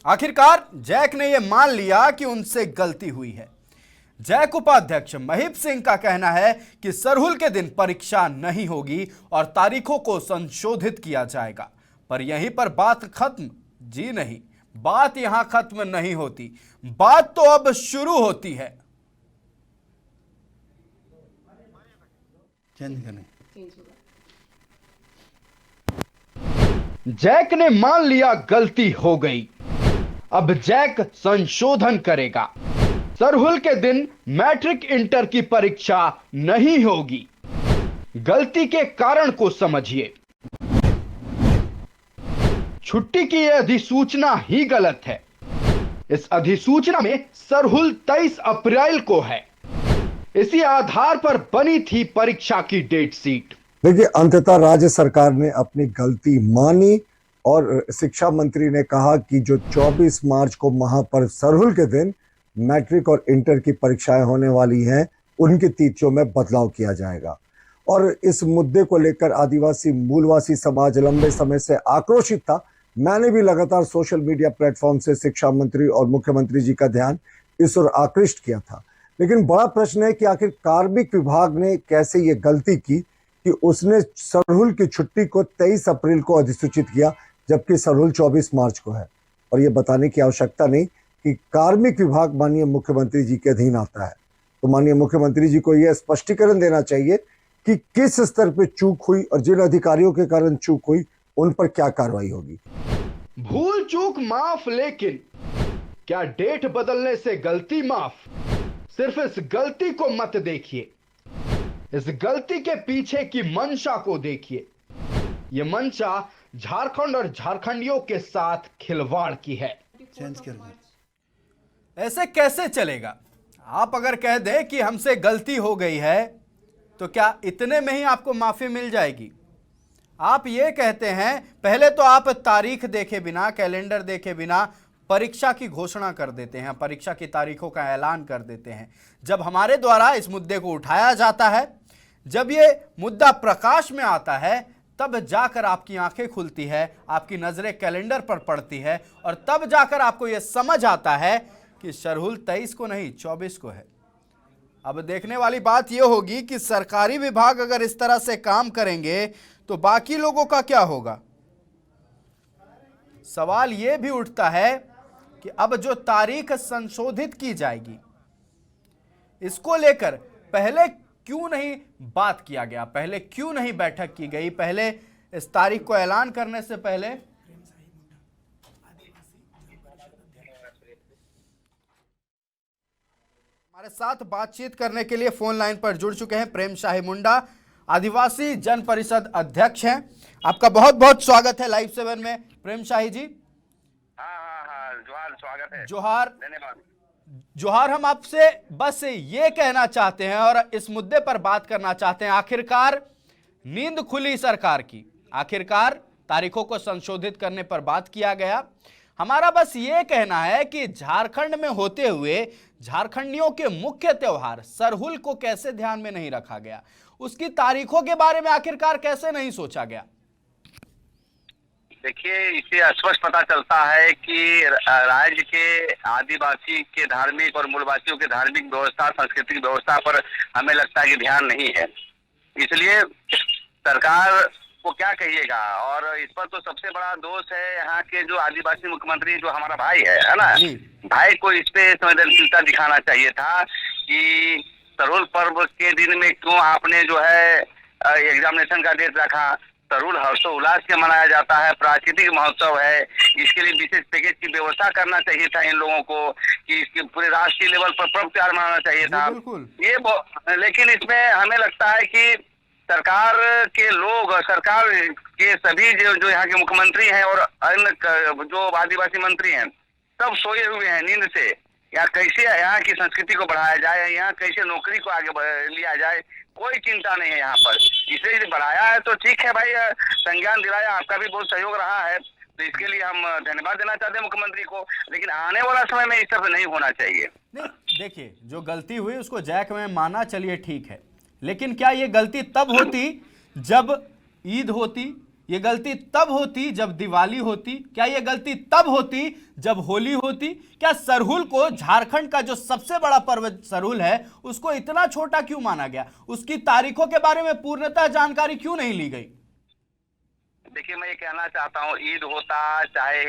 आखिरकार जैक ने यह मान लिया कि उनसे गलती हुई है। जैक उपाध्यक्ष महीप सिंह का कहना है कि सरहुल के दिन परीक्षा नहीं होगी और तारीखों को संशोधित किया जाएगा। पर यहीं पर बात खत्म? जी नहीं, बात यहां खत्म नहीं होती, बात तो अब शुरू होती है। जैक ने मान लिया गलती हो गई, अब जैक संशोधन करेगा। सरहुल के दिन मैट्रिक इंटर की परीक्षा नहीं होगी। गलती के कारण को समझिए। छुट्टी की यह अधिसूचना ही गलत है। इस अधिसूचना में सरहुल 23 अप्रैल को है। इसी आधार पर बनी थी परीक्षा की डेट शीट। देखिए, अंततः राज्य सरकार ने अपनी गलती मानी और शिक्षा मंत्री ने कहा कि जो 24 मार्च को वहां पर सरहुल के दिन मैट्रिक और इंटर की परीक्षाएं होने वाली हैं, उनकी तिथियों में बदलाव किया जाएगा। और इस मुद्दे को लेकर आदिवासी मूलवासी समाज लंबे समय से आक्रोशित था। मैंने भी लगातार सोशल मीडिया प्लेटफॉर्म से शिक्षा मंत्री और मुख्यमंत्री जी का ध्यान इस ओर आकृष्ट किया था। लेकिन बड़ा प्रश्न है कि आखिर कार्मिक विभाग ने कैसे ये गलती की कि उसने सरहुल की छुट्टी को 23 अप्रैल को अधिसूचित किया, जबकि सरहुल 24 मार्च को है। और ये बताने की आवश्यकता नहीं कि कार्मिक विभाग माननीय मुख्यमंत्री जी के अधीन आता है। तो माननीय मुख्यमंत्री जी को यह स्पष्टीकरण देना चाहिए कि किस स्तर पे चूक हुई और जिन अधिकारियों के कारण चूक हुई उन पर क्या कार्रवाई होगी। भूल चूक माफ, लेकिन क्या डेट बदलने से गलती माफ? सिर्फ इस गलती को मत देखिए, इस गलती के पीछे की मंशा को देखिए। यह मंशा झारखंड और झारखंडियों के साथ खिलवाड़ की है। ऐसे कैसे चलेगा? आप अगर कह दें कि हमसे गलती हो गई है तो क्या इतने में ही आपको माफी मिल जाएगी? आप ये कहते हैं, पहले तो आप तारीख देखे बिना, कैलेंडर देखे बिना परीक्षा की घोषणा कर देते हैं, परीक्षा की तारीखों का ऐलान कर देते हैं। जब हमारे द्वारा इस मुद्दे को उठाया जाता है, जब ये मुद्दा प्रकाश में आता है, तब जाकर आपकी आंखें खुलती है, आपकी नजरें कैलेंडर पर पड़ती है और तब जाकर आपको यह समझ आता है कि सरहुल 23 को नहीं 24 को है। अब देखने वाली बात यह होगी कि सरकारी विभाग अगर इस तरह से काम करेंगे तो बाकी लोगों का क्या होगा। सवाल यह भी उठता है कि अब जो तारीख संशोधित की जाएगी, इसको लेकर पहले क्यों नहीं बात किया गया, पहले क्यों नहीं बैठक की गई, पहले इस तारीख को ऐलान करने से पहले। हमारे साथ बातचीत करने के लिए फोन लाइन पर जुड़ चुके हैं प्रेम शाही मुंडा, आदिवासी जन परिषद अध्यक्ष हैं। आपका बहुत बहुत स्वागत है लाइव 7 में प्रेम शाही जी। हाँ, जोहार, स्वागत है। जोहार, धन्यवाद। जोहार। हम आपसे बस ये कहना चाहते हैं और इस मुद्दे पर बात करना चाहते हैं, आखिरकार नींद खुली सरकार की, आखिरकार तारीखों को संशोधित करने पर बात किया गया। हमारा बस ये कहना है कि झारखंड में होते हुए झारखंडियों के मुख्य त्योहार सरहुल को कैसे ध्यान में नहीं रखा गया, उसकी तारीखों के बारे में आखिरकार कैसे नहीं सोचा गया। देखिए, इससे स्पष्ट पता चलता है कि राज्य के आदिवासी के धार्मिक और मूलवासियों के धार्मिक व्यवस्था, सांस्कृतिक व्यवस्था पर हमें लगता है कि ध्यान नहीं है। इसलिए सरकार को क्या कहिएगा। और इस पर तो सबसे बड़ा दोष है यहाँ के जो आदिवासी मुख्यमंत्री, जो हमारा भाई है ना, भाई को इस पे संवेदनशीलता दिखाना चाहिए था कि सरहुल पर्व के दिन में क्यों आपने जो है एग्जामिनेशन का डेट रखा। सरहुल हर्षोल्लास से मनाया जाता है, प्राकृतिक महोत्सव है, इसके लिए विशेष पैकेज की व्यवस्था करना चाहिए था इन लोगों को कि इसके पूरे राष्ट्रीय लेवल पर पर्व त्योहार मनाना चाहिए था। ये लेकिन इसमें हमें लगता है कि सरकार के लोग, सरकार के सभी जो यहाँ के मुख्यमंत्री हैं और अन्य जो आदिवासी मंत्री हैं, सब सोए हुए हैं नींद से। यहाँ कैसे यहाँ की संस्कृति को बढ़ाया जाए, यहाँ कैसे नौकरी को आगे लिया जाए, कोई चिंता नहीं है यहाँ पर। इसे बढ़ाया है तो ठीक है भाई, संज्ञान दिलाया, आपका भी बहुत सहयोग रहा है, तो इसके लिए हम धन्यवाद देना चाहते हैं मुख्यमंत्री को। लेकिन आने वाला समय में इस तरह नहीं होना चाहिए। नहीं, देखिए, जो गलती हुई उसको जैक में माना, चलिए ठीक है, लेकिन क्या ये गलती तब होती जब ईद होती ये गलती तब होती जब दिवाली होती? क्या ये गलती तब होती जब होली होती? क्या सरहुल को, झारखंड का जो सबसे बड़ा पर्व सरहुल है, उसको इतना छोटा क्यों माना गया? उसकी तारीखों के बारे में पूर्णतः जानकारी क्यों नहीं ली गई? देखिए, मैं ये कहना चाहता हूँ, ईद होता, चाहे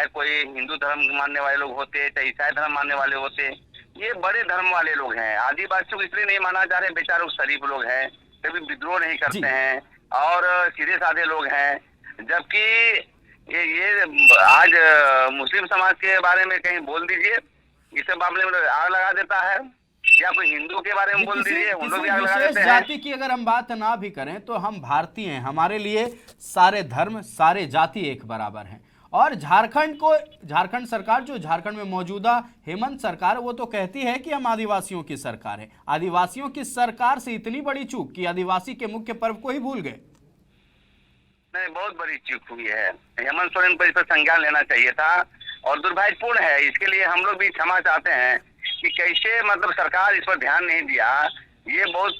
कोई हिंदू धर्म मानने वाले लोग होते, चाहे ईसाई धर्म मानने वाले होते, ये बड़े धर्म वाले लोग हैं। आदिवासियों को इसलिए नहीं माना जा रहे, बेचारे शरीफ लोग हैं, कभी विद्रोह नहीं करते हैं और सीधे साधे लोग हैं। जबकि ये आज मुस्लिम समाज के बारे में कहीं बोल दीजिए, इस मामले में आग लगा देता है, या कोई हिंदू के बारे में बोल दीजिए, उन लोग भी आग लगा देते हैं। जाति की अगर हम बात ना भी करें तो हम भारतीय हैं, हमारे लिए सारे धर्म, सारे जाति एक बराबर हैं। और झारखंड सरकार, जो झारखंड में मौजूदा हेमंत सरकार, वो तो कहती है कि हम आदिवासियों की सरकार है। आदिवासियों की सरकार से इतनी बड़ी चूक कि आदिवासी के मुख्य पर्व को ही भूल गए। नहीं, बहुत बड़ी चूक हुई है। हेमंत सोरेन पर इस पर संज्ञान लेना चाहिए था और दुर्भाग्यपूर्ण है। इसके लिए हम लोग भी क्षमा चाहते हैं कि कैसे मतलब सरकार इस पर ध्यान नहीं दिया। ये बहुत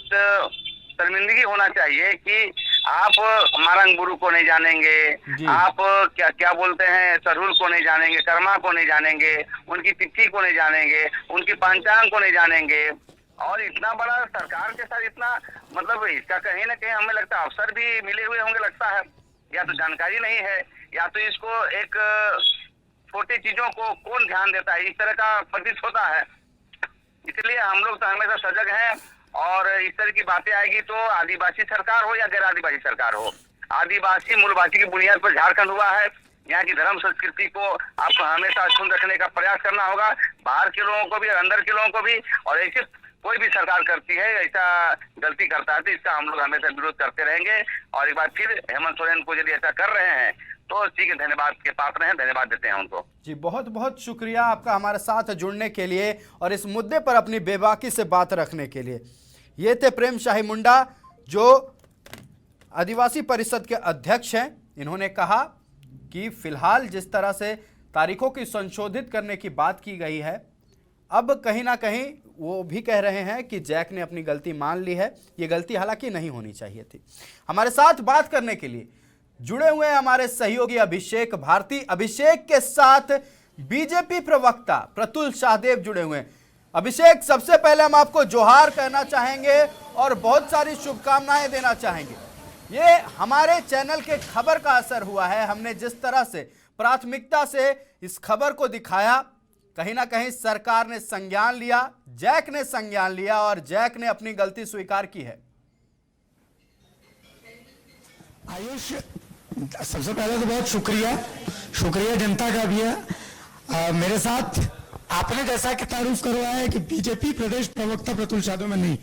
शर्मिंदगी होना चाहिए कि आप मारंग गुरु को नहीं जानेंगे, आप क्या बोलते हैं, सरहुल को नहीं जानेंगे, कर्मा को नहीं जानेंगे, उनकी तिथि को नहीं जानेंगे, उनकी पंचांग को नहीं जानेंगे। और इतना बड़ा सरकार के साथ इतना मतलब इसका कहीं ना कहीं हमें लगता है अवसर भी मिले हुए होंगे, लगता है। या तो जानकारी नहीं है, या तो इसको एक छोटी चीजों को कौन ध्यान देता है, इस तरह का प्रतीत होता है। इसलिए हम लोग तो हमेशा सजग हैं और इस तरह की बातें आएगी तो आदिवासी सरकार हो या गैर आदिवासी सरकार हो, आदिवासी मूलवासी की बुनियाद पर झारखंड हुआ है। यहाँ की धर्म संस्कृति को आपको हमेशा अक्षुण्ण रखने का प्रयास करना होगा, बाहर के लोगों को भी और अंदर के लोगों को भी। और ऐसे कोई भी सरकार करती है, ऐसा गलती करता है तो इसका हम लोग हमेशा विरोध करते रहेंगे। और एक बार फिर हेमंत सोरेन को यदि ऐसा कर रहे हैं तो ठीक है, धन्यवाद के पात्र हैं, धन्यवाद देते हैं उनको। जी, बहुत बहुत शुक्रिया आपका हमारे साथ जुड़ने के लिए और इस मुद्दे पर अपनी बेबाकी से बात रखने के लिए। ये थे प्रेम शाही मुंडा, जो आदिवासी परिषद के अध्यक्ष हैं। इन्होंने कहा कि फिलहाल जिस तरह से तारीखों की संशोधित करने की बात की गई है, अब कहीं ना कहीं वो भी कह रहे हैं कि जैक ने अपनी गलती मान ली है। ये गलती हालांकि नहीं होनी चाहिए थी। हमारे साथ बात करने के लिए जुड़े हुए हैं हमारे सहयोगी अभिषेक भारती। अभिषेक के साथ बीजेपी प्रवक्ता प्रतुल शाहदेव जुड़े हुए हैं। अभिषेक, सबसे पहले हम आपको जोहार कहना चाहेंगे और बहुत सारी शुभकामनाएं देना चाहेंगे। ये हमारे चैनल के खबर का असर हुआ है। हमने जिस तरह से प्राथमिकता से इस खबर को दिखाया, कहीं ना कहीं सरकार ने संज्ञान लिया, जैक ने संज्ञान लिया और जैक ने अपनी गलती स्वीकार की है। आयुष, सबसे पहले तो बहुत शुक्रिया जनता का भी है। मेरे साथ आपने जैसा कि तारुफ करवाया है कि बीजेपी प्रदेश प्रवक्ता प्रतुल शाहदेव में नहीं,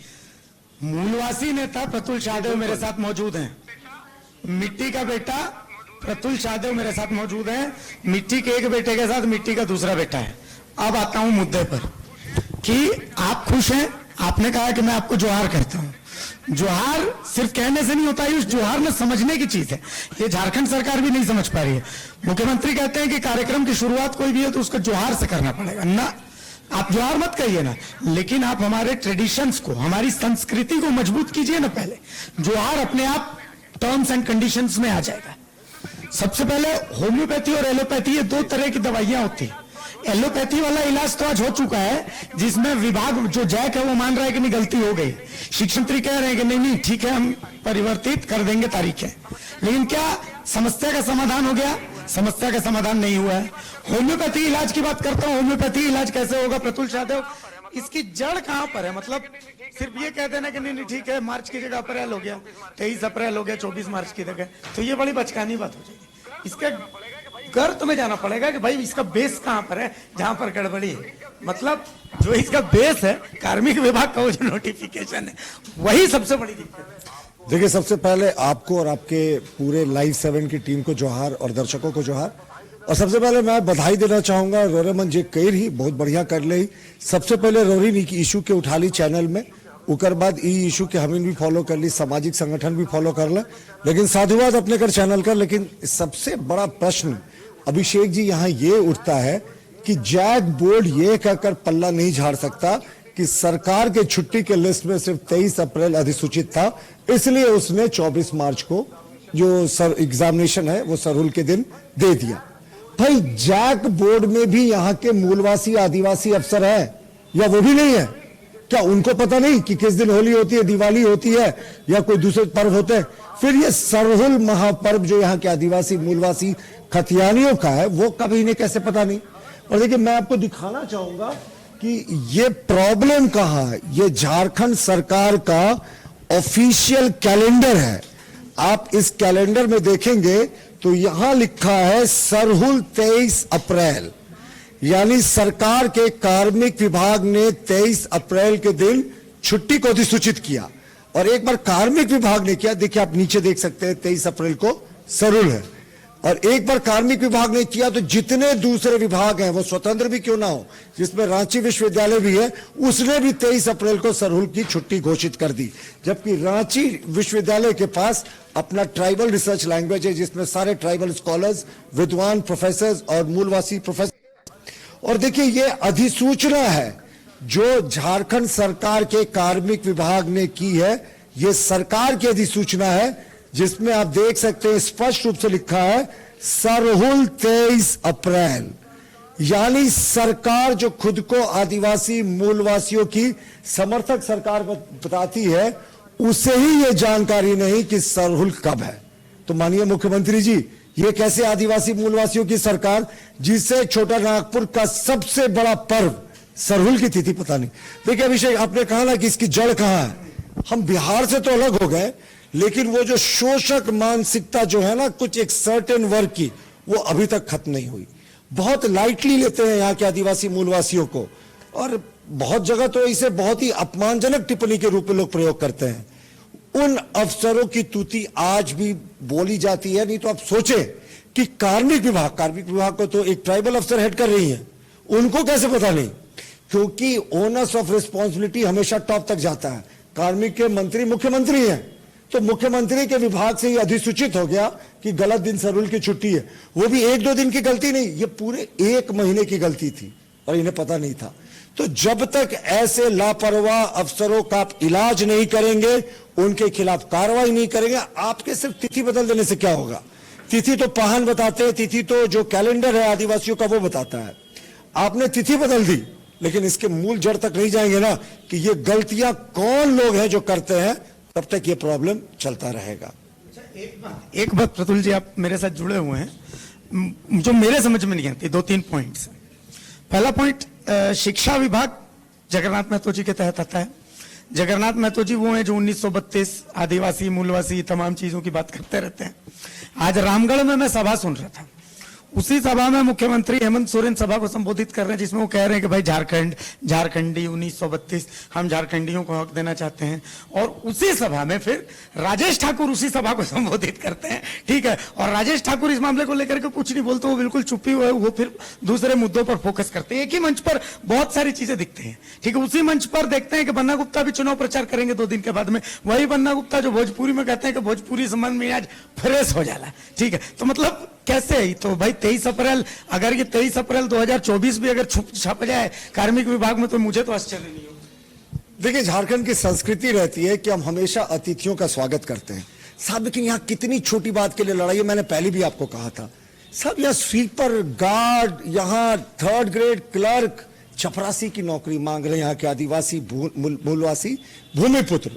मूलवासी नेता प्रतुल शाहदेव मेरे साथ मौजूद हैं। मिट्टी का बेटा प्रतुल शाहदेव मेरे साथ मौजूद है। मिट्टी के एक बेटे के साथ मिट्टी का दूसरा बेटा है। अब आता हूं मुद्दे पर कि आप खुश हैं। आपने कहा कि मैं आपको जोहार करता हूं। जोहार सिर्फ कहने से नहीं होता है, जोहार में समझने की चीज है। ये झारखंड सरकार भी नहीं समझ पा रही है। मुख्यमंत्री कहते हैं कि कार्यक्रम की शुरुआत कोई भी है तो उसको जोहार से करना पड़ेगा ना। आप जोहार मत कहिए ना, लेकिन आप हमारे ट्रेडिशंस को, हमारी संस्कृति को मजबूत कीजिए ना। पहले जोहार अपने आप टर्म्स एंड कंडीशंस में आ जाएगा। सबसे पहले होम्योपैथी और एलोपैथी, ये दो तरह की दवाइयां होती है। एलोपैथी वाला इलाज तो आज हो चुका है, जिसमें विभाग जो जैक है वो मान रहा है कि नहीं गलती हो गई। शिक्षा मंत्री कह रहे हैं कि नहीं ठीक है, हम परिवर्तित कर देंगे तारीखें। लेकिन क्या समस्या का समाधान हो गया? समस्या का समाधान नहीं हुआ है। होम्योपैथी इलाज की बात करता हूं। होम्योपैथी इलाज कैसे होगा प्रतुल शाहदेव? इसकी जड़ कहां पर है? मतलब सिर्फ ये कह देना कि नहीं ठीक है, मार्च की जगह अप्रैल हो गया, 23 अप्रैल हो गया, 24 मार्च की जगह, तो ये बड़ी बचकानी बात हो जाएगी। इसका घर तुम्हें जाना पड़ेगा कि भाई इसका बेस कहां पर है, जहां पर गड़बड़ी है। मतलब जो इसका बेस है, कार्मिक विभाग का वो जो नोटिफिकेशन है, वही सबसे बड़ी दिक्कत है। देखिए, सबसे पहले आपको और आपके पूरे लाइव 7 की टीम को जोहार और दर्शकों को जोहार। और सबसे पहले मैं बधाई देना चाहूंगा रोरेमन जे कई ही बहुत बढ़िया कर ले। सबसे पहले रोरी इशू के उठा ली चैनल में, उकर बाद ई इशू के हमें भी फॉलो कर ली, सामाजिक संगठन भी फॉलो कर ले, लेकिन साधुवाद अपने कर चैनल कर। लेकिन सबसे बड़ा प्रश्न अभिषेक जी यहाँ ये उठता है कि जैक बोर्ड ये कहकर पल्ला नहीं झाड़ सकता कि सरकार के छुट्टी के लिस्ट में सिर्फ 23 अप्रैल अधिसूचित था, इसलिए उसने 24 मार्च को जो सर एग्जामिनेशन है वो सरहुल के दिन दे दिया। भाई जैक बोर्ड में भी यहाँ के मूलवासी आदिवासी अफसर है या वो भी नहीं है? क्या उनको पता नहीं कि किस दिन होली होती है, दिवाली होती है या कोई दूसरे पर्व होते हैं? फिर ये सरहुल महापर्व जो यहाँ के आदिवासी मूलवासी खतियानियों का है वो कभी इन्हें कैसे पता नहीं? और देखिए मैं आपको दिखाना चाहूंगा कि ये प्रॉब्लम कहां है। ये झारखंड सरकार का ऑफिशियल कैलेंडर है। आप इस कैलेंडर में देखेंगे तो यहां लिखा है सरहुल 23 अप्रैल, यानी सरकार के कार्मिक विभाग ने 23 अप्रैल के दिन छुट्टी को अधिसूचित किया। और एक बार कार्मिक विभाग ने किया, देखिए आप नीचे देख सकते हैं 23 अप्रैल को सरहुल है। और एक बार कार्मिक विभाग ने किया तो जितने दूसरे विभाग हैं वो स्वतंत्र भी क्यों ना हो, जिसमें रांची विश्वविद्यालय भी है, उसने भी 23 अप्रैल को सरहुल की छुट्टी घोषित कर दी। जबकि रांची विश्वविद्यालय के पास अपना ट्राइबल रिसर्च लैंग्वेज है जिसमें सारे ट्राइबल स्कॉलर्स, विद्वान प्रोफेसर और मूलवासी प्रोफेसर। और देखिए ये अधिसूचना है जो झारखंड सरकार के कार्मिक विभाग ने की है, ये सरकार की अधिसूचना है जिसमें आप देख सकते हैं स्पष्ट रूप से लिखा है सरहुल 23 अप्रैल। यानी सरकार जो खुद को आदिवासी मूलवासियों की समर्थक सरकार बताती है उसे ही यह जानकारी नहीं कि सरहुल कब है। तो माननीय मुख्यमंत्री जी, ये कैसे आदिवासी मूलवासियों की सरकार जिसे छोटा नागपुर का सबसे बड़ा पर्व सरहुल की तिथि पता नहीं। देखिए अभिषेक, आपने कहा ना कि इसकी जड़ कहां है। हम बिहार से तो अलग हो गए, लेकिन वो जो शोषक मानसिकता जो है ना कुछ एक सर्टेन वर्ग की, वो अभी तक खत्म नहीं हुई। बहुत लाइटली लेते हैं यहाँ के आदिवासी मूलवासियों को, और बहुत जगह तो इसे बहुत ही अपमानजनक टिप्पणी के रूप में लोग प्रयोग करते हैं। उन अफसरों की तूती आज भी बोली जाती है। नहीं तो आप सोचें कि कार्मिक विभाग को तो एक ट्राइबल अफसर हेड कर रही है, उनको कैसे पता नहीं? क्योंकि ओनर्स ऑफ रिस्पॉन्सिबिलिटी हमेशा टॉप तक जाता है। कार्मिक के मंत्री मुख्यमंत्री हैं, तो मुख्यमंत्री के विभाग से यह अधिसूचित हो गया कि गलत दिन सरहुल की छुट्टी है। वो भी 1-2 दिन की गलती नहीं, ये पूरे 1 महीने की गलती थी और इन्हें पता नहीं था। तो जब तक ऐसे लापरवाह अफसरों का आप इलाज नहीं करेंगे, उनके खिलाफ कार्रवाई नहीं करेंगे, आपके सिर्फ तिथि बदल देने से क्या होगा? तिथि तो पाहन बताते हैं, तिथि तो जो कैलेंडर है आदिवासियों का वो बताता है। आपने तिथि बदल दी, लेकिन इसके मूल जड़ तक नहीं जाएंगे ना कि ये गलतियां कौन लोग हैं जो करते हैं, तब तक ये प्रॉब्लम चलता रहेगा। एक बात प्रतुल जी, आप मेरे साथ जुड़े हुए हैं, जो मेरे समझ में नहीं आती, 2-3 पॉइंट्स। पहला पॉइंट, शिक्षा विभाग जगन्नाथ महतो जी के तहत आता है। जगन्नाथ महतो जी वो हैं जो 1932 आदिवासी मूलवासी तमाम चीजों की बात करते रहते हैं। आज रामगढ़ में मैं सभा सुन रहा था, उसी सभा में मुख्यमंत्री हेमंत सोरेन सभा को संबोधित कर रहे हैं, जिसमें वो कह रहे हैं कि भाई झारखंडी 1932 हम झारखंडियों को हक देना चाहते हैं। और उसी सभा में फिर राजेश ठाकुर उसी सभा को संबोधित करते हैं, ठीक है। और राजेश ठाकुर इस मामले को लेकर के कुछ नहीं बोलते, वो बिल्कुल चुप्पी हुए, वो फिर दूसरे मुद्दों पर फोकस करते हैं। एक ही मंच पर बहुत सारी चीजें दिखती हैं, ठीक है। उसी मंच पर देखते हैं कि बन्ना गुप्ता भी चुनाव प्रचार करेंगे 2 दिन के बाद में, वही बन्ना गुप्ता जो भोजपुरी में कहते हैं कि भोजपुरी संबंध में आज फ्रेश हो जाला, ठीक है। तो मतलब कैसे है? तो भाई 23 अप्रैल, अगर ये 23 अप्रैल 2024 भी अगर छप जाए कार्मिक विभाग में, तो मुझे तो आश्चर्य नहीं होगा। देखिए झारखंड की संस्कृति रहती है कि हम हमेशा अतिथियों का स्वागत करते हैं साहब, लेकिन यहाँ कितनी छोटी बात के लिए लड़ाई है। मैंने पहले भी आपको कहा था साहब, यहाँ स्वीपर, गार्ड, यहाँ 3rd ग्रेड क्लर्क, चपरासी की नौकरी मांग रहे हैं यहाँ के आदिवासी मूलवासी भूमिपुत्र।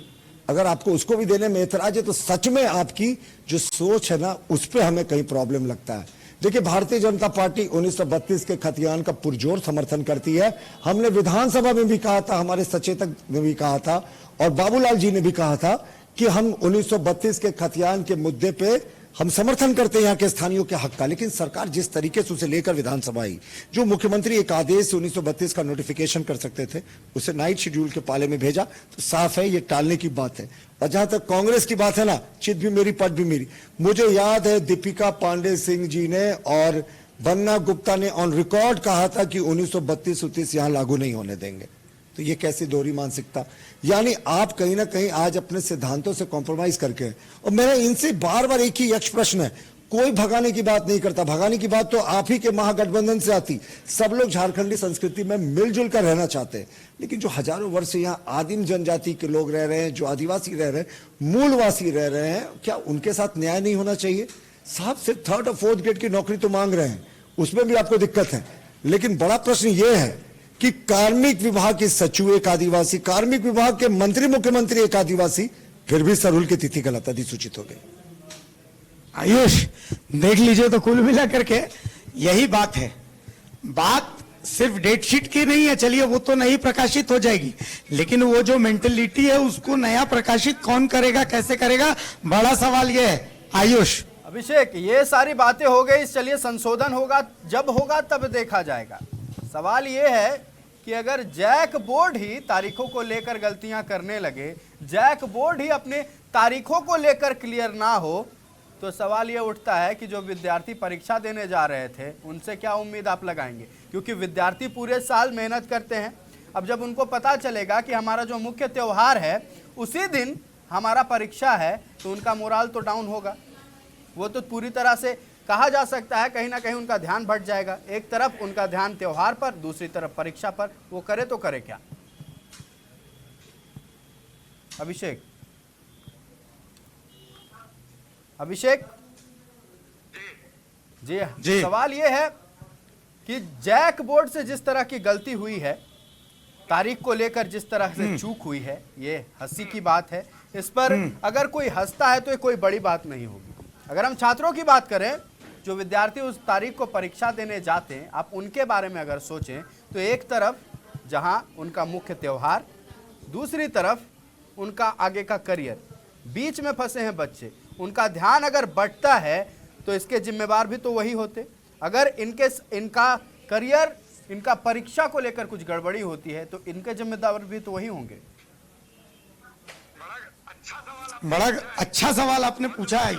अगर आपको उसको भी देने में ऐतराज है तो सच में आपकी जो सोच है ना, उस पर हमें कहीं प्रॉब्लम लगता है। देखिए भारतीय जनता पार्टी 1932 के खतियान का पुरजोर समर्थन करती है। हमने विधानसभा में भी कहा था, हमारे सचेतक ने भी कहा था और बाबूलाल जी ने भी कहा था कि हम 1932 के खतियान के मुद्दे पे हम समर्थन करते हैं यहाँ के स्थानियों के हक का। लेकिन सरकार जिस तरीके से उसे लेकर विधानसभा आई, जो मुख्यमंत्री एक आदेश से 1932 का नोटिफिकेशन कर सकते थे, उसे नाइट शेड्यूल के पाले में भेजा, तो साफ है ये टालने की बात है। और जहां तक कांग्रेस की बात है ना, चित भी मेरी पट भी मेरी। मुझे याद है दीपिका पांडे सिंह जी ने और बन्ना गुप्ता ने ऑन रिकॉर्ड कहा था कि 1932-33 यहां लागू नहीं होने देंगे। तो ये कैसी दोहरी मानसिकता? यानी आप कहीं ना कहीं आज अपने सिद्धांतों से कॉम्प्रोमाइज करके, और मेरा इनसे बार बार एक ही यक्ष प्रश्न है, कोई भगाने की बात नहीं करता। भगाने की बात तो आप ही के महागठबंधन से आती। सब लोग झारखंडी संस्कृति में मिलजुल कर रहना चाहते हैं, लेकिन जो हजारों वर्ष से यहाँ आदिम जनजाति के लोग रह रहे हैं, जो आदिवासी रह रहे हैं, मूलवासी रह रहे हैं, क्या उनके साथ न्याय नहीं होना चाहिए? साहब सिर्फ 3rd और 4th ग्रेड की नौकरी तो मांग रहे हैं, उसमें भी आपको दिक्कत है। लेकिन बड़ा प्रश्न यह है कि कार्मिक विभाग के सचिव एक आदिवासी, कार्मिक विभाग के मंत्री मुख्यमंत्री एक आदिवासी, फिर भी सरहुल की तिथि गलत अधिसूचित हो गई। आयुष देख लीजिए, तो कुल मिला करके यही बात है। बात सिर्फ डेट शीट की नहीं है, चलिए वो तो नहीं प्रकाशित हो जाएगी, लेकिन वो जो मेंटेलिटी है उसको नया प्रकाशित कौन करेगा, कैसे करेगा, बड़ा सवाल ये है। आयुष अभिषेक, ये सारी बातें हो गई, चलिए संशोधन होगा, जब होगा तब देखा जाएगा। सवाल ये है कि अगर जैक बोर्ड ही तारीखों को लेकर गलतियां करने लगे, जैक बोर्ड ही अपने तारीखों को लेकर क्लियर ना हो, तो सवाल ये उठता है कि जो विद्यार्थी परीक्षा देने जा रहे थे उनसे क्या उम्मीद आप लगाएंगे? क्योंकि विद्यार्थी पूरे साल मेहनत करते हैं। अब जब उनको पता चलेगा कि हमारा जो मुख्य त्यौहार है उसी दिन हमारा परीक्षा है, तो उनका मोराल तो डाउन होगा। वो तो पूरी तरह से कहा जा सकता है कहीं ना कहीं उनका ध्यान भट जाएगा। एक तरफ उनका ध्यान त्यौहार पर, दूसरी तरफ परीक्षा पर। वो करे तो करे क्या? अभिषेक जी, सवाल यह है कि जैक बोर्ड से जिस तरह की गलती हुई है, तारीख को लेकर जिस तरह से चूक हुई है, ये हंसी की बात है। इस पर अगर कोई हंसता है तो ये कोई बड़ी बात नहीं होगी। अगर हम छात्रों की बात करें, जो विद्यार्थी उस तारीख को परीक्षा देने जाते हैं, आप उनके बारे में अगर सोचें तो एक तरफ जहां उनका मुख्य त्यौहार, दूसरी तरफ उनका आगे का करियर, बीच में फंसे हैं बच्चे। उनका ध्यान अगर बंटता है तो इसके जिम्मेवार भी तो वही होते। अगर इनका करियर, इनका परीक्षा को लेकर कुछ गड़बड़ी होती है तो इनके जिम्मेदार भी तो वही होंगे। बड़ा अच्छा सवाल आपने पूछा है,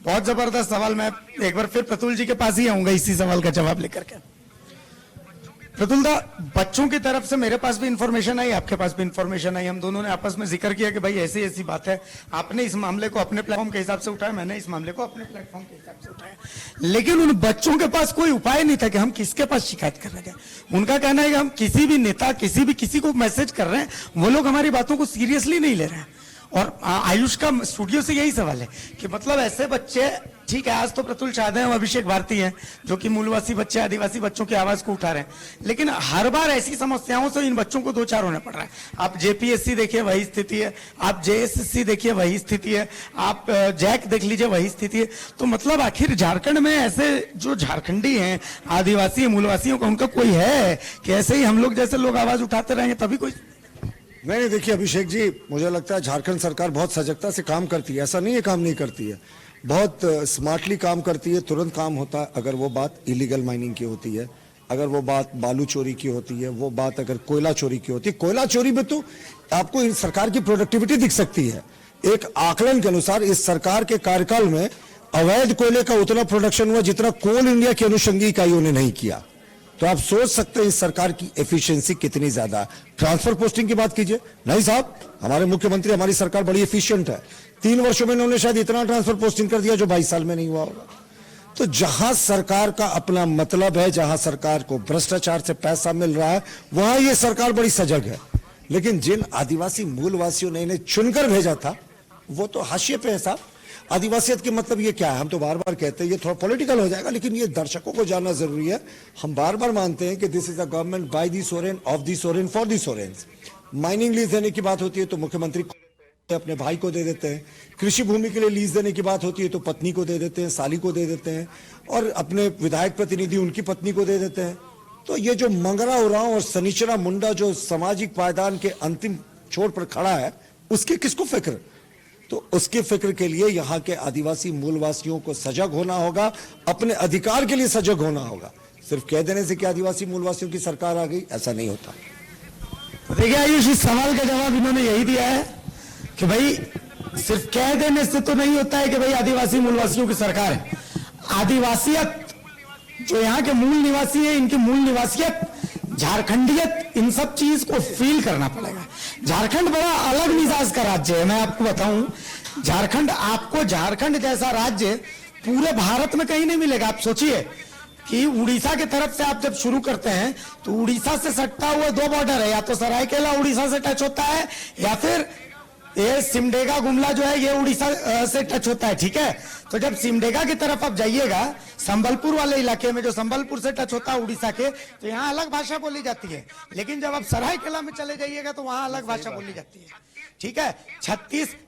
बहुत जबरदस्त सवाल। मैं एक बार फिर प्रतुल जी के पास ही आऊंगा इसी सवाल का जवाब लेकर के। प्रतुल दा, बच्चों की तरफ से मेरे पास भी इंफॉर्मेशन आई, आपके पास भी इंफॉर्मेशन आई, हम दोनों ने आपस में जिक्र किया कि भाई ऐसी ऐसी बात है। आपने इस मामले को अपने प्लेटफॉर्म के हिसाब से उठाया, मैंने इस मामले को अपने प्लेटफॉर्म के हिसाब से उठाया, लेकिन उन बच्चों के पास कोई उपाय नहीं था कि हम किसके पास शिकायत कर रहे हैं। उनका कहना है कि हम किसी भी नेता, किसी को मैसेज कर रहे हैं, वो लोग हमारी बातों को सीरियसली नहीं ले रहे हैं। और आयुष का स्टूडियो से यही सवाल है कि मतलब ऐसे बच्चे, ठीक है आज तो प्रतुल शाहद हैं, अभिषेक भारती हैं, जो कि मूलवासी बच्चे, आदिवासी बच्चों की आवाज को उठा रहे हैं, लेकिन हर बार ऐसी समस्याओं से इन बच्चों को दो चार होने पड़ रहा है। आप जेपीएससी देखिए वही स्थिति है, आप जेएसएससी देखिए वही स्थिति है, आप जैक देख लीजिए वही स्थिति है। तो मतलब आखिर झारखंड में ऐसे जो झारखंडी हैं, आदिवासी मूलवासियों का उनका कोई है कि ऐसे ही हम लोग जैसे लोग आवाज उठाते रहेंगे तभी कोई? नहीं, देखिए अभिषेक जी, मुझे लगता है झारखंड सरकार बहुत सजगता से काम करती है। ऐसा नहीं है काम नहीं करती है, बहुत स्मार्टली काम करती है, तुरंत काम होता है। अगर वो बात इलीगल माइनिंग की होती है, अगर वो बात बालू चोरी की होती है, वो बात अगर कोयला चोरी की होती है, कोयला चोरी में तो आपको इस सरकार की प्रोडक्टिविटी दिख सकती है। एक आकलन के अनुसार इस सरकार के कार्यकाल में अवैध कोयले का उतना प्रोडक्शन हुआ जितना कोल इंडिया की अनुषंगी इकाइयों ने नहीं किया। तो आप सोच सकते हैं इस सरकार की एफिशिएंसी कितनी ज्यादा है। ट्रांसफर पोस्टिंग की बात कीजिए, नहीं साहब, हमारे मुख्यमंत्री, हमारी सरकार बड़ी एफिशिएंट है। 3 वर्षों में इन्होंने शायद इतना ट्रांसफर पोस्टिंग कर दिया जो 22 साल में नहीं हुआ होगा। तो जहां सरकार का अपना मतलब है, जहां सरकार को भ्रष्टाचार से पैसा मिल रहा है, वहां ये सरकार बड़ी सजग है। लेकिन जिन आदिवासी मूलवासियों ने इन्हें चुनकर भेजा था वो तो हाशिए पे है साहब। आदिवासियत के मतलब ये क्या है? हम तो बार बार कहते हैं, ये थोड़ा पॉलिटिकल हो जाएगा, लेकिन ये दर्शकों को जानना जरूरी है। हम बार बार मानते हैं कि this is a government by the Soren, of the Soren, for the Sorens. Mining lease देने की बात होती है तो मुख्यमंत्री को अपने भाई को दे देते हैं, कृषि भूमि के लिए लीज देने की बात होती है तो पत्नी को दे देते हैं, साली को दे देते हैं, और अपने विधायक प्रतिनिधि उनकी पत्नी को दे देते हैं। तो ये जो मंगरा उरांव और सनीचरा मुंडा जो सामाजिक पायदान के अंतिम छोर पर खड़ा है, उसकी किसको फिक्र? तो उसके फिक्र के लिए यहाँ के आदिवासी मूलवासियों को सजग होना होगा, अपने अधिकार के लिए सजग होना होगा। सिर्फ कह देने से कि आदिवासी मूलवासियों की सरकार आ गई, ऐसा नहीं होता। तो देखिए आयुष, इस सवाल का जवाब इन्होंने यही दिया है कि भाई सिर्फ कह देने से तो नहीं होता है कि भाई आदिवासी मूलवासियों की सरकार है। आदिवासियत, जो यहाँ के मूल निवासी है, इनकी मूल निवासियत, झारखंडियत, इन सब चीज को फील करना पड़ेगा। झारखंड बड़ा अलग मिजाज का राज्य है। मैं आपको बताऊं, झारखंड, आपको झारखंड जैसा राज्य पूरे भारत में कहीं नहीं मिलेगा। आप सोचिए कि उड़ीसा की तरफ से आप जब शुरू करते हैं तो उड़ीसा से सटता हुआ 2 बॉर्डर है, या तो सरायकेला उड़ीसा से टच होता है या फिर ये सिमडेगा गुमला जो है ये उड़ीसा से टच होता है, ठीक है। तो जब सिमडेगा की तरफ आप जाइएगा, संबलपुर वाले इलाके में जो संबलपुर से टच होता है उड़ीसा के, तो यहाँ अलग भाषा बोली जाती है। लेकिन जब आप सरायकेला में चले जाइएगा तो वहां अलग भाषा बोली जाती है, ठीक है।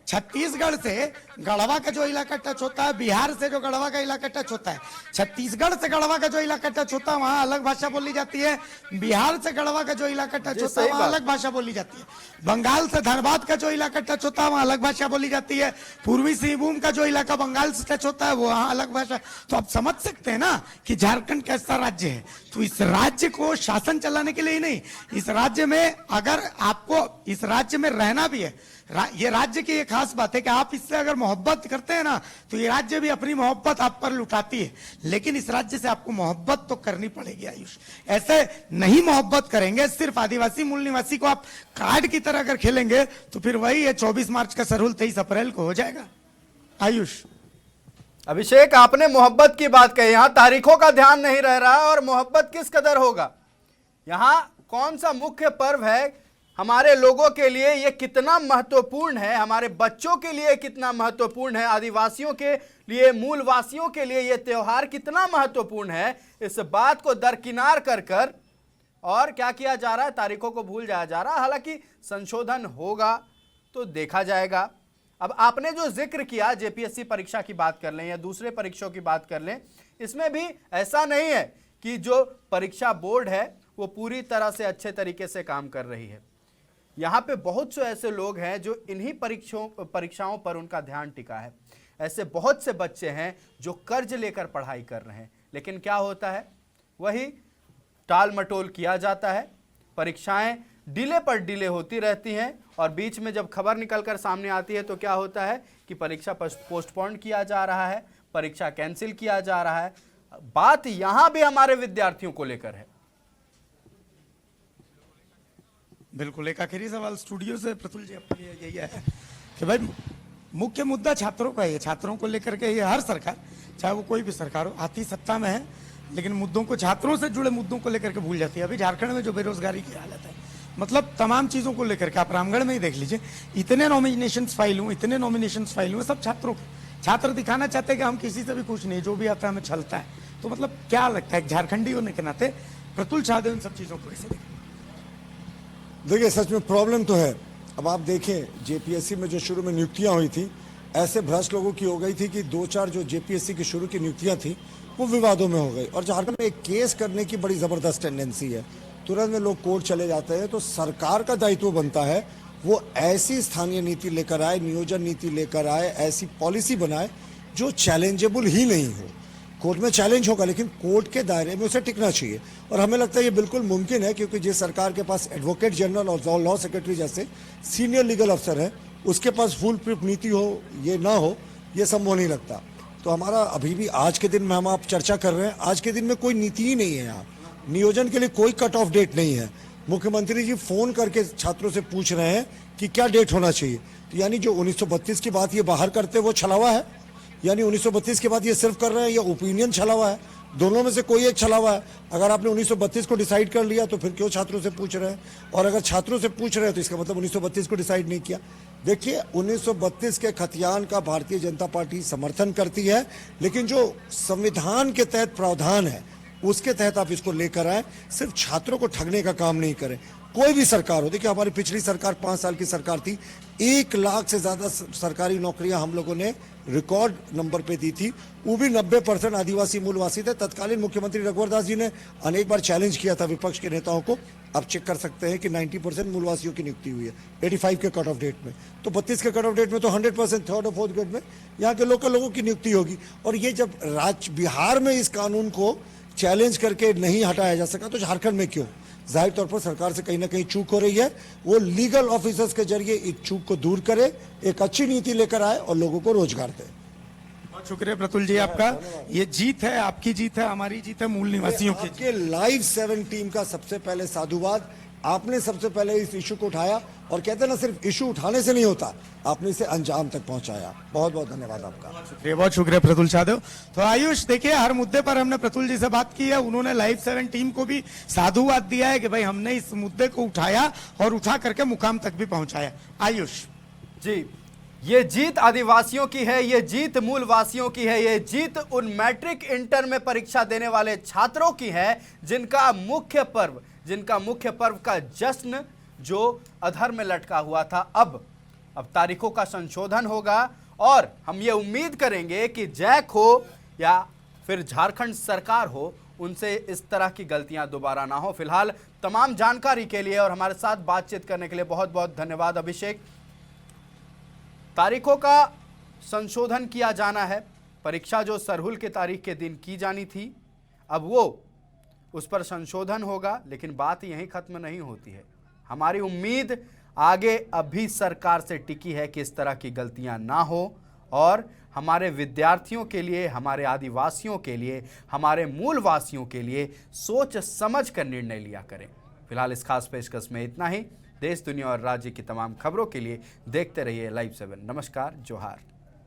छत्तीसगढ़ से गढ़वा का जो इलाका टच होता है, बिहार से जो गढ़वा का इलाका टच होता है, छत्तीसगढ़ से गढ़वा का जो इलाका टच होता है वहां अलग भाषा बोली जाती है। बिहार से गढ़वा का जो इलाका टच होता है वहां अलग भाषा बोली जाती है। बंगाल से धनबाद का जो इलाका टच होता है वहां अलग भाषा बोली जाती है। पूर्वी सिंहभूम का जो इलाका बंगाल से टच होता है वो वहां अलग भाषा। तो आप समझ सकते हैं ना कि झारखंड कैसा राज्य है। तो इस राज्य को शासन चलाने के लिए ही नहीं, इस राज्य में अगर आपको इस राज्य में रहना भी है, ये राज्य की एक खास बात है कि आप इससे अगर मोहब्बत करते हैं ना तो ये राज्य भी अपनी मोहब्बत आप पर लुटाती है। लेकिन इस राज्य से आपको मोहब्बत तो करनी पड़ेगी आयुष। ऐसे नहीं मोहब्बत करेंगे, सिर्फ आदिवासी मूल निवासी को आप कार्ड की तरह अगर खेलेंगे तो फिर वही है 24 मार्च का सरहुल 23 अप्रैल को हो जाएगा। आयुष। अभिषेक, आपने मोहब्बत की बात कही, यहां तारीखों का ध्यान नहीं रह रहा और मोहब्बत किस कदर होगा। यहां कौन सा मुख्य पर्व है हमारे लोगों के लिए, ये कितना महत्वपूर्ण है, हमारे बच्चों के लिए कितना महत्वपूर्ण है, आदिवासियों के लिए, मूलवासियों के लिए ये त्योहार कितना महत्वपूर्ण है, इस बात को दरकिनार कर कर और क्या किया जा रहा है, तारीखों को भूल जाया जा रहा है। हालांकि संशोधन होगा तो देखा जाएगा। अब आपने जो जिक्र किया, जेपीएससी परीक्षा की बात कर लें या दूसरे परीक्षाओं की बात कर लें, इसमें भी ऐसा नहीं है कि जो परीक्षा बोर्ड है वो पूरी तरह से अच्छे तरीके से काम कर रही है। यहाँ पे बहुत से ऐसे लोग हैं जो इन्हीं परीक्षाओं पर उनका ध्यान टिका है। ऐसे बहुत से बच्चे हैं जो कर्ज लेकर पढ़ाई कर रहे हैं, लेकिन क्या होता है, वही टाल मटोल किया जाता है, परीक्षाएं डिले पर डिले होती रहती हैं और बीच में जब खबर निकलकर सामने आती है तो क्या होता है कि परीक्षा पोस्टपोन किया जा रहा है, परीक्षा कैंसिल किया जा रहा है। बात यहां भी हमारे विद्यार्थियों को लेकर है। बिल्कुल, एक आखिरी सवाल स्टूडियो से प्रतुल जी आपके लिए यही है कि भाई मुख्य मुद्दा छात्रों का है, छात्रों को लेकर के ये हर सरकार, चाहे वो कोई भी सरकार हो, आती सत्ता में है लेकिन मुद्दों को, छात्रों से जुड़े मुद्दों को लेकर के भूल जाती है। अभी झारखंड में जो बेरोजगारी की हालत है, मतलब तमाम चीजों को लेकर के आप रामगढ़ में ही देख लीजिए, इतने नॉमिनेशंस फाइल हुए, सब छात्रों के। छात्र दिखाना चाहते हैं कि हम किसी से भी खुश नहीं, जो भी आता है हमें छलता है। तो मतलब क्या लगता है झारखंडी होने के नाते प्रतुल छादेव इन सब चीजों को कैसे देखें? देखिए, सच में प्रॉब्लम तो है। अब आप देखें, जेपीएससी में जो शुरू में नियुक्तियां हुई थी, ऐसे भ्रष्ट लोगों की हो गई थी कि 2-4 जो जेपीएससी की शुरू की नियुक्तियां थी वो विवादों में हो गई। और झारखंड में एक केस करने की बड़ी ज़बरदस्त टेंडेंसी है, तुरंत में लोग कोर्ट चले जाते हैं। तो सरकार का दायित्व बनता है वो ऐसी स्थानीय नीति लेकर आए, नियोजन नीति लेकर आए, ऐसी पॉलिसी बनाए जो चैलेंजेबल ही नहीं हो। कोर्ट में चैलेंज होगा लेकिन कोर्ट के दायरे में उसे टिकना चाहिए। और हमें लगता है ये बिल्कुल मुमकिन है, क्योंकि जिस सरकार के पास एडवोकेट जनरल और लॉ सेक्रेटरी जैसे सीनियर लीगल अफसर हैं, उसके पास फुल प्रूफ नीति हो, ये ना हो, ये संभव नहीं लगता। तो हमारा अभी भी आज के दिन में हम आप चर्चा कर रहे हैं, आज के दिन में कोई नीति ही नहीं है यहाँ, नियोजन के लिए कोई कट ऑफ डेट नहीं है। मुख्यमंत्री जी फोन करके छात्रों से पूछ रहे हैं कि क्या डेट होना चाहिए। तो यानी जो 1932 की बात ये बाहर करते वो छलावा है, यानी 1932 के बाद ये सिर्फ कर रहे हैं, या ओपिनियन छला हुआ है, दोनों में से कोई एक छला हुआ है। अगर आपने 1932 को डिसाइड कर लिया तो फिर क्यों छात्रों से पूछ रहे हैं? और अगर छात्रों से पूछ रहे हैं तो इसका मतलब 1932 को डिसाइड नहीं किया। देखिए, 1932 के खतियान का भारतीय जनता पार्टी समर्थन करती है, लेकिन जो संविधान के तहत प्रावधान है उसके तहत आप इसको लेकर आए, सिर्फ छात्रों को ठगने का काम नहीं करें। कोई भी सरकार हो, देखिए हमारी पिछली सरकार 5 साल की सरकार थी, 1 लाख से ज्यादा सरकारी नौकरियां हम लोगों ने रिकॉर्ड नंबर पे दी थी, वो भी 90% आदिवासी मूलवासी थे। तत्कालीन मुख्यमंत्री रघुवर दास जी ने अनेक बार चैलेंज किया था विपक्ष के नेताओं को। आप चेक कर सकते हैं कि 90% मूलवासियों की नियुक्ति हुई है 85 के कट ऑफ डेट में। तो 32 के कट ऑफ डेट में तो 100% थर्ड और फोर्थ ग्रेड में यहाँ के लोकल लोगों की नियुक्ति होगी। और ये जब बिहार में इस कानून को चैलेंज करके नहीं हटाया जा सका तो झारखंड में क्यों? जाहिर तौर पर सरकार से कहीं ना कहीं चूक हो रही है। वो लीगल ऑफिसर्स के जरिए इस चूक को दूर करे, एक अच्छी नीति लेकर आए और लोगों को रोजगार दे। बहुत शुक्रिया प्रतुल जी आपका। ये जीत है, आपकी जीत है, हमारी जीत है, मूल निवासियों की। लाइव 7 टीम का सबसे पहले साधुवाद। आपने सबसे पहले इस इशू को उठाया और कहते हैं ना सिर्फ इशू उठाने से नहीं होता, आपने इसे अंजाम तक पहुंचाया। बहुत बहुत धन्यवाद आपका। बहुत शुक्रिया प्रतुल यादव। तो आयुष देखिए, हर मुद्दे पर हमने प्रतुल जी से बात की है, उन्होंने लाइव 7 टीम को भी साधुवाद दिया है कि भाई हमने इस मुद्दे को उठाया और उठा करके मुकाम तक भी पहुंचाया। आयुष जी, ये जीत आदिवासियों की है, ये जीत मूलवासियों की है, ये जीत उन मैट्रिक इंटर में परीक्षा देने वाले छात्रों की है जिनका मुख्य पर्व का जश्न जो अधर में लटका हुआ था। अब तारीखों का संशोधन होगा और हम ये उम्मीद करेंगे कि जैक हो या फिर झारखंड सरकार हो, उनसे इस तरह की गलतियां दोबारा ना हो। फिलहाल तमाम जानकारी के लिए और हमारे साथ बातचीत करने के लिए बहुत बहुत धन्यवाद अभिषेक। तारीखों का संशोधन किया जाना है। परीक्षा जो सरहुल के तारीख के दिन की जानी थी, अब वो उस पर संशोधन होगा, लेकिन बात यहीं खत्म नहीं होती है। हमारी उम्मीद आगे अभी सरकार से टिकी है कि इस तरह की गलतियां ना हो और हमारे विद्यार्थियों के लिए, हमारे आदिवासियों के लिए, हमारे मूलवासियों के लिए सोच समझ कर निर्णय लिया करें। फिलहाल इस खास पेशकश में इतना ही। देश, दुनिया और राज्य की तमाम खबरों के लिए देखते रहिए लाइव 7। नमस्कार, जोहार।